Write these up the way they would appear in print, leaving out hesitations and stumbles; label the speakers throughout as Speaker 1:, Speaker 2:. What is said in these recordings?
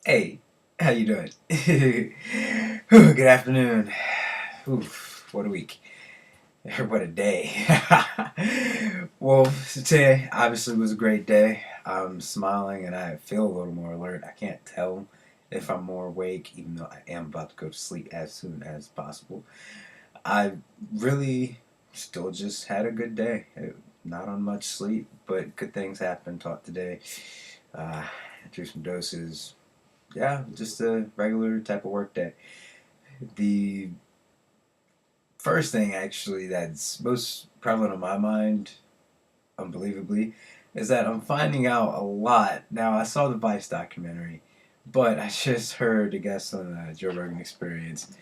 Speaker 1: Hey, how you doing? Good afternoon. Oof, what a week. What a day. Well, today obviously was a great day. I'm smiling and I feel a little more alert. I can't tell if I'm more awake, even though I am about to go to sleep as soon as possible. I really still just had a good day. Not on much sleep, but good things happened. Taught today. Uh, Drew some doses. Yeah, just a regular type of work day. The first thing actually that's most prevalent on my mind, unbelievably, is that I'm finding out a lot. Now, I saw the Vice documentary, but I just heard a guest on the Joe Rogan Experience,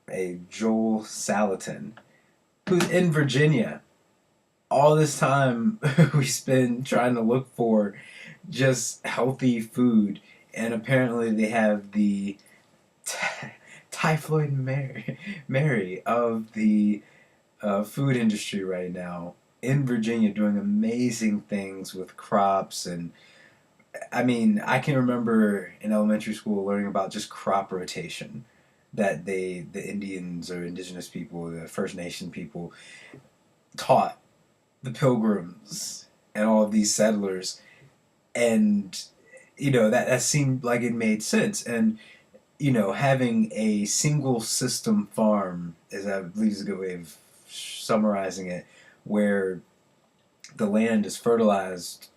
Speaker 1: a Joel Salatin, who's in Virginia. All this time we spend trying to look for just healthy food, and apparently they have the Typhoid Mary of the food industry right now in Virginia, doing amazing things with crops. And I mean, I can remember in elementary school learning about just crop rotation, that the Indians or indigenous people, the First Nation people, taught the Pilgrims and all of these settlers. And that seemed like it made sense. And having a single system farm is, I believe, is a good way of summarizing it, where the land is fertilized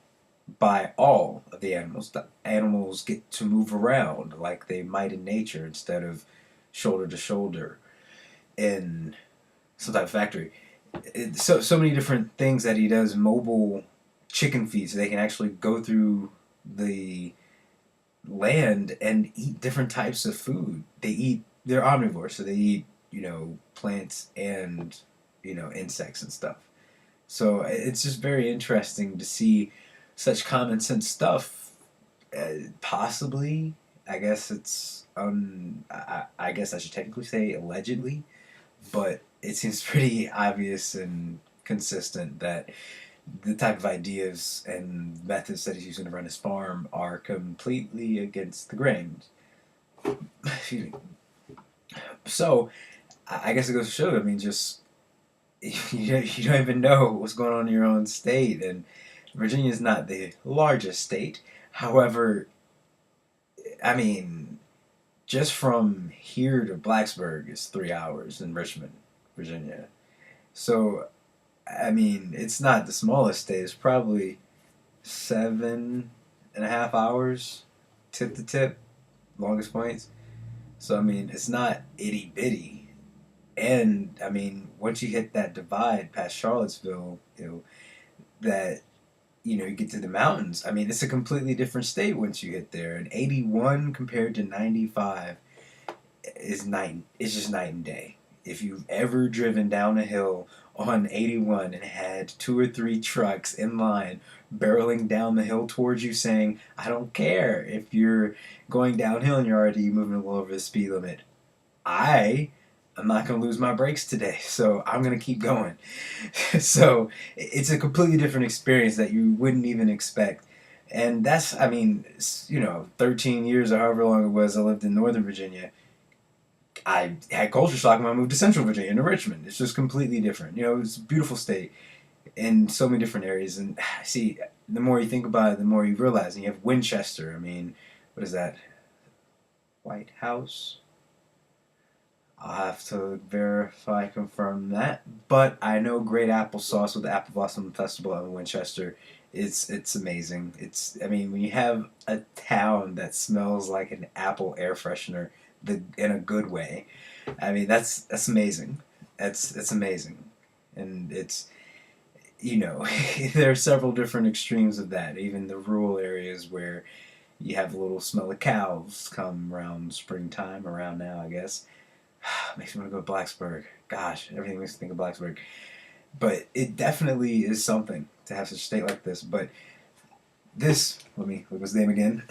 Speaker 1: by all of the animals. The animals get to move around like they might in nature instead of shoulder to shoulder in some type of factory. So many different things that he does. Mobile chicken feed, so they can actually go through the land and eat different types of food. They're omnivores, so they eat, plants and, insects and stuff. So it's just very interesting to see such common sense stuff. Possibly, I guess I guess I should technically say allegedly, but it seems pretty obvious and consistent that the type of ideas and methods that he's using to run his farm are completely against the grain. Excuse me. So, I guess it goes to show. I mean, just you don't even know what's going on in your own state, and Virginia is not the largest state. However, I mean, just from here to Blacksburg is 3 hours in Richmond, Virginia. So, I mean, it's not the smallest state. It's probably 7.5 hours tip to tip, longest points. So I mean, it's not itty bitty. And I mean, once you hit that divide past Charlottesville, that you get to the mountains. I mean, it's a completely different state once you hit there. And 81 compared to 95 is night. It's just night and day. If you've ever driven down a hill on 81 and had two or three trucks in line barreling down the hill towards you saying, I don't care if you're going downhill and you're already moving a little over the speed limit. I'm not going to lose my brakes today, so I'm going to keep going. So it's a completely different experience that you wouldn't even expect. And that's, I mean, 13 years or however long it was I lived in Northern Virginia. I had culture shock when I moved to Central Virginia, to Richmond. It's just completely different. It's a beautiful state in so many different areas. And see, the more you think about it, the more you realize. And you have Winchester. I mean, what is that? White House? I'll have to verify, confirm that. But I know great applesauce with the Apple Blossom Festival in Winchester. It's amazing. I mean, when you have a town that smells like an apple air freshener, in a good way. I mean, that's amazing. That's amazing, and it's there are several different extremes of that. Even the rural areas where you have a little smell of cows come around springtime, around now, I guess. Makes me want to go to Blacksburg. Gosh, everything makes me think of Blacksburg. But it definitely is something to have such a state like this. But let me look his name again.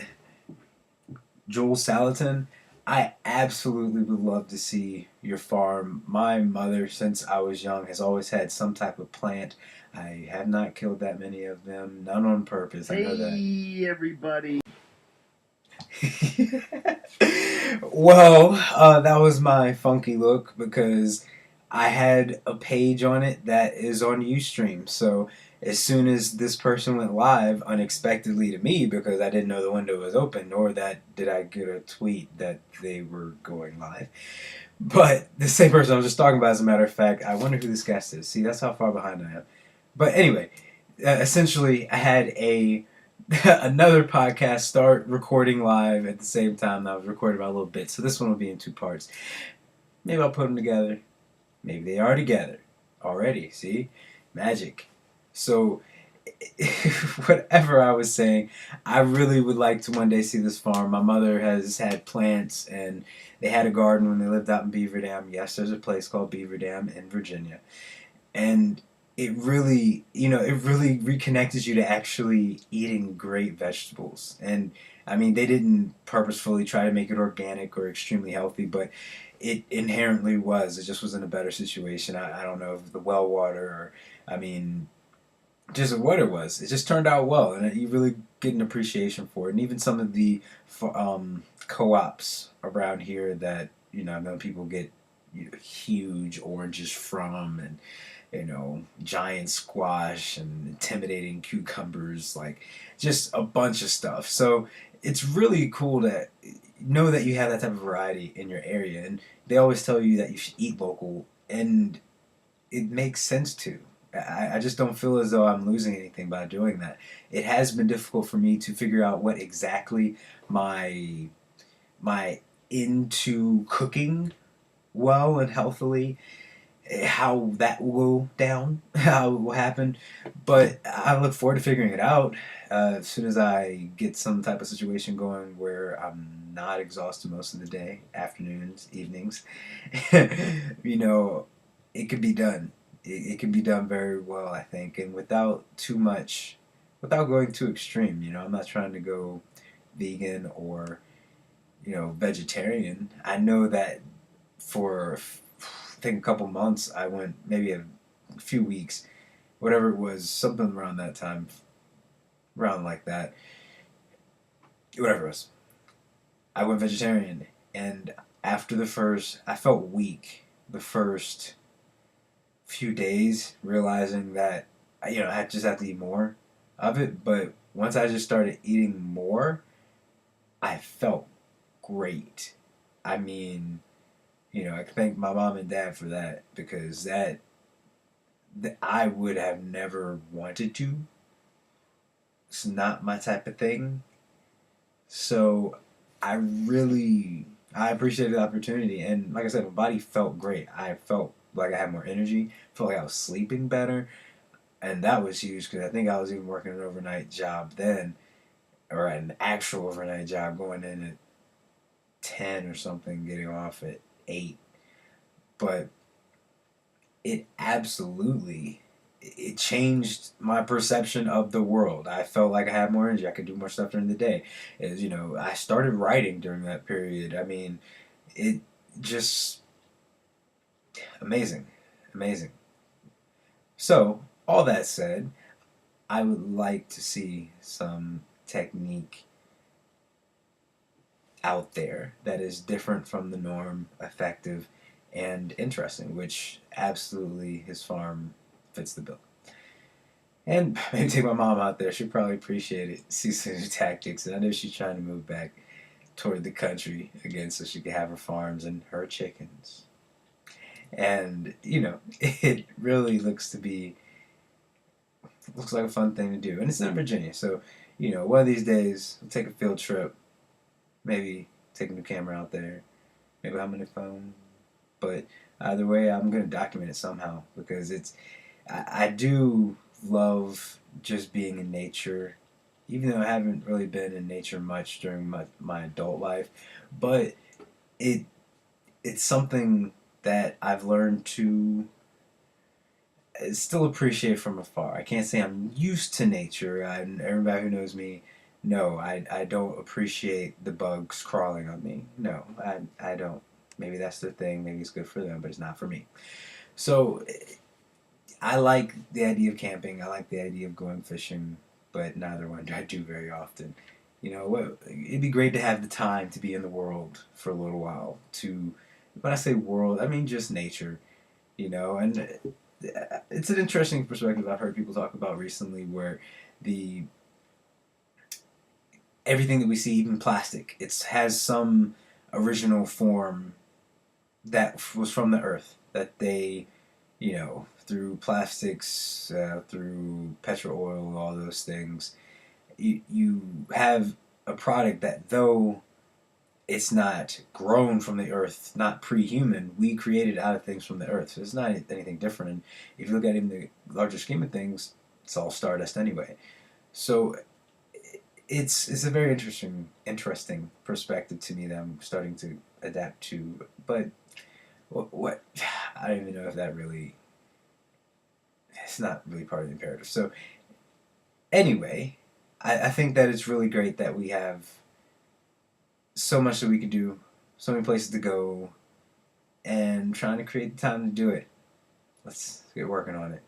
Speaker 1: Joel Salatin. I absolutely would love to see your farm. My mother, since I was young, has always had some type of plant. I have not killed that many of them, none on purpose. I know that.
Speaker 2: Hey, everybody.
Speaker 1: Well, that was my funky look because I had a page on it that is on UStream. So as soon as this person went live unexpectedly to me because I didn't know the window was open, nor that did I get a tweet that they were going live. But the same person I was just talking about, as a matter of fact, I wonder who this guest is. See, that's how far behind I am. But anyway, essentially, I had a another podcast start recording live at the same time that I was recording my little bit. So this one will be in two parts. Maybe I'll put them together. Maybe they are together already. See, magic. So whatever I was saying, I really would like to one day see this farm. My mother has had plants, and they had a garden when they lived out in Beaver Dam. Yes, there's a place called Beaver Dam in Virginia, and it really, it really reconnected you to actually eating great vegetables. And I mean, they didn't purposefully try to make it organic or extremely healthy, but it inherently was. It just was in a better situation. I don't know if the well water or, I mean, just what it was. It just turned out well, and you really get an appreciation for it. And even some of the co-ops around here that I know people get huge oranges from, and giant squash and intimidating cucumbers, like just a bunch of stuff. So it's really cool to know that you have that type of variety in your area, and they always tell you that you should eat local, and it makes sense to. I just don't feel as though I'm losing anything by doing that. It has been difficult for me to figure out what exactly my into cooking well and healthily, how that will go down, how it will happen. But I look forward to figuring it out as soon as I get some type of situation going where I'm not exhausted most of the day, afternoons, evenings. you know, it could be done. It can be done very well, I think, and without too much, without going too extreme. I'm not trying to go vegan or vegetarian. I know that for I think a couple months I went, maybe a few weeks, whatever it was, something around that time, around like that, whatever it was. I went vegetarian, and after I felt weak the first few days, realizing that I just have to eat more of it. But once I just started eating more, I felt great. I mean, I thank my mom and dad for that, because that I would have never wanted to. It's not my type of thing. So I appreciated the opportunity, and like I said, my body felt great. I felt like I had more energy. Felt like I was sleeping better, and that was huge because I think I was even working an overnight job then, or an actual overnight job, going in at 10 or something, getting off at 8. But it absolutely, it changed my perception of the world. I felt like I had more energy. I could do more stuff during the day. I started writing during that period. I mean, it just amazing, amazing. So all that said, I would like to see some technique out there that is different from the norm, effective, and interesting, which absolutely his farm fits the bill. And maybe take my mom out there. She'd probably appreciate it, see some new tactics. And I know she's trying to move back toward the country again so she can have her farms and her chickens. And, it really looks like a fun thing to do. And it's in Virginia. So, one of these days, we'll take a field trip. Maybe take a new camera out there. Maybe I'm on the phone. But either way, I'm going to document it somehow, because I do love just being in nature, even though I haven't really been in nature much during my adult life. But it's something that I've learned to still appreciate from afar. I can't say I'm used to nature. Everybody who knows me, no, I don't appreciate the bugs crawling on me. No, I don't. Maybe that's their thing. Maybe it's good for them, but it's not for me. So I like the idea of camping. I like the idea of going fishing, but neither one do I do very often. You know, it'd be great to have the time to be in the world for a little while. To when I say world, I mean just nature. You know, and it's an interesting perspective I've heard people talk about recently, where the everything that we see, even plastic, it has some original form that was from the earth that they, you know, through plastics, through petrol oil, all those things, you have a product that, though it's not grown from the earth, not pre-human, we created out of things from the earth. So it's not anything different. And if you look at it in the larger scheme of things, it's all stardust anyway. So it's a very interesting perspective to me that I'm starting to adapt to. But what I don't even know if that really, it's not really part of the imperative. So anyway, I think that it's really great that we have so much that we can do, so many places to go, and trying to create the time to do it. Let's get working on it.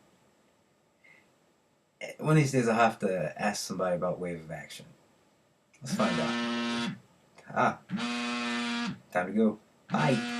Speaker 1: One of these days I'll have to ask somebody about wave of action. Let's find out. Time to go. Bye.